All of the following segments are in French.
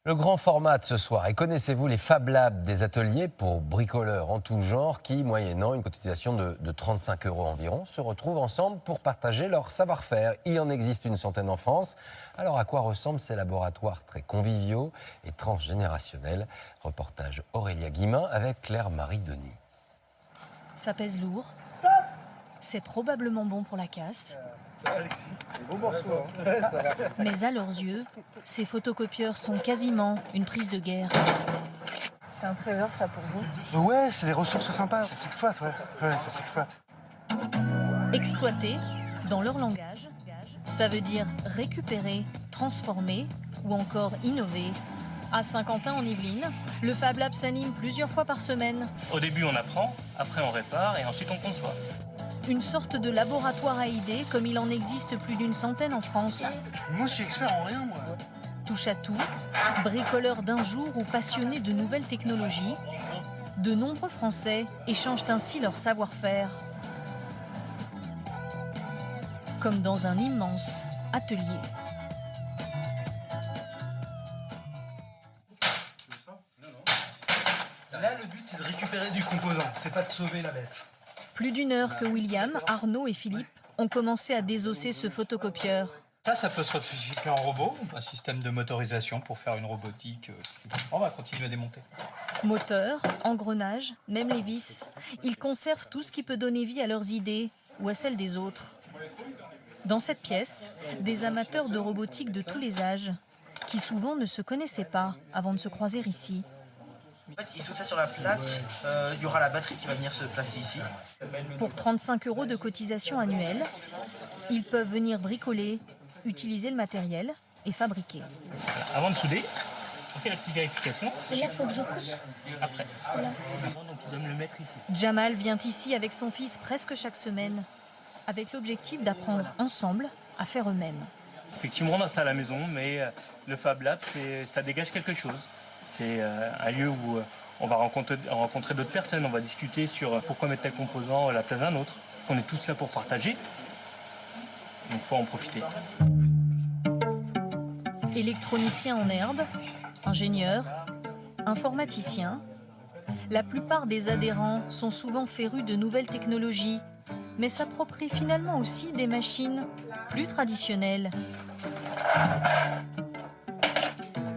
Le grand format de ce soir. Et connaissez-vous les Fab Labs, des ateliers pour bricoleurs en tout genre qui, moyennant une cotisation de 35 € environ, se retrouvent ensemble pour partager leur savoir-faire. Il en existe une centaine en France. Alors à quoi ressemblent ces laboratoires très conviviaux et transgénérationnels? Reportage Aurélia Guimin avec Claire-Marie Denis. Ça pèse lourd. C'est probablement bon pour la casse. Alexis, beau morceau. Hein. Mais à leurs yeux, ces photocopieurs sont quasiment une prise de guerre. C'est un trésor, ça, pour vous? Ouais, c'est des ressources sympas. Ça s'exploite, ouais. Ouais, ça s'exploite. Exploiter, dans leur langage, ça veut dire récupérer, transformer ou encore innover. À Saint-Quentin en Yvelines, le Fab Lab s'anime plusieurs fois par semaine. Au début, on apprend, après on répare et ensuite on conçoit. Une sorte de laboratoire à idées comme il en existe plus d'une centaine en France. Moi, je suis expert en rien, moi. Touche à tout, bricoleurs d'un jour ou passionnés de nouvelles technologies, de nombreux Français échangent ainsi leur savoir-faire. Comme dans un immense atelier. Là, le but, c'est de récupérer du composant. C'est pas de sauver la bête. Plus d'une heure que William, Arnaud et Philippe ont commencé à désosser ce photocopieur. Ça peut se recycler en robot, un système de motorisation pour faire une robotique. On va continuer à démonter. Moteur, engrenage, même les vis, ils conservent tout ce qui peut donner vie à leurs idées ou à celles des autres. Dans cette pièce, des amateurs de robotique de tous les âges, qui souvent ne se connaissaient pas avant de se croiser ici. En fait, ils soudent ça sur la plaque, il y aura la batterie qui va venir se placer ici. Pour 35 € de cotisation annuelle, ils peuvent venir bricoler, utiliser le matériel et fabriquer. Avant de souder, on fait la petite vérification. Et là, il faut que je coupe. Après. Donc tu dois me le mettre ici. Jamal vient ici avec son fils presque chaque semaine, avec l'objectif d'apprendre ensemble à faire eux-mêmes. Effectivement, on a ça à la maison, mais le Fab Lab, ça dégage quelque chose. C'est un lieu où on va rencontrer d'autres personnes, on va discuter sur pourquoi mettre tel composant à la place d'un autre. On est tous là pour partager, donc il faut en profiter. Électronicien en herbe, ingénieur, informaticien, la plupart des adhérents sont souvent férus de nouvelles technologies, mais s'approprient finalement aussi des machines plus traditionnelles.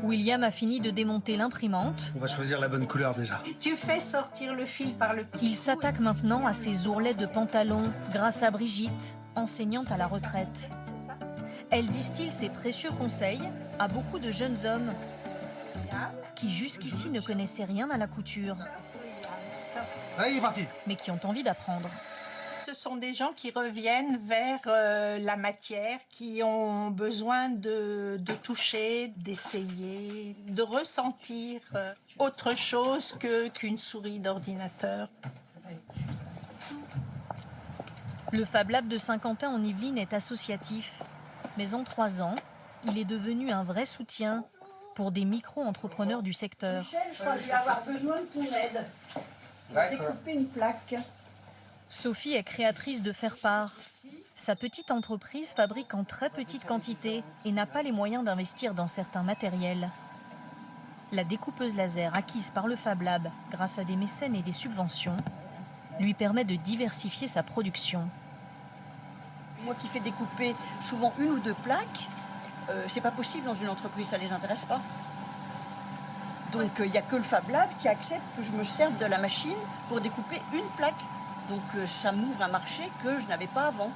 William a fini de démonter l'imprimante. On va choisir la bonne couleur déjà. Tu fais sortir le fil par le petit Il s'attaque maintenant à ses ourlets de pantalon grâce à Brigitte, enseignante à la retraite. Elle distille ses précieux conseils à beaucoup de jeunes hommes qui jusqu'ici ne connaissaient rien à la couture, Allez, il est parti. mais qui ont envie d'apprendre. Ce sont des gens qui reviennent vers la matière, qui ont besoin de toucher, d'essayer, de ressentir autre chose qu'une souris d'ordinateur. Le Fab Lab de Saint-Quentin en Yvelines est associatif, mais en 3 ans, il est devenu un vrai soutien pour des micro-entrepreneurs du secteur. Je crois que je vais avoir besoin de ton aide. Je vais découper une plaque. Sophie est créatrice de faire-part. Sa petite entreprise fabrique en très petite quantité et n'a pas les moyens d'investir dans certains matériels. La découpeuse laser acquise par le Fab Lab grâce à des mécènes et des subventions lui permet de diversifier sa production. Moi qui fais découper souvent 1 ou 2 plaques, c'est pas possible dans une entreprise, ça les intéresse pas. Donc il n'y a que le Fab Lab qui accepte que je me serve de la machine pour découper une plaque. Donc ça m'ouvre un marché que je n'avais pas avant.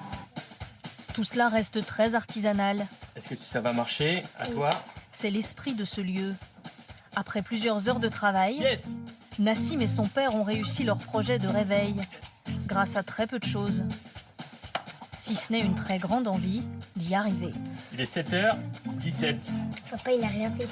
Tout cela reste très artisanal. Est-ce que ça va marcher? À toi. C'est l'esprit de ce lieu. Après plusieurs heures de travail, Yes! Nassim et son père ont réussi leur projet de réveil, grâce à très peu de choses. Si ce n'est une très grande envie d'y arriver. Il est 7h17. Papa, il a rien fait.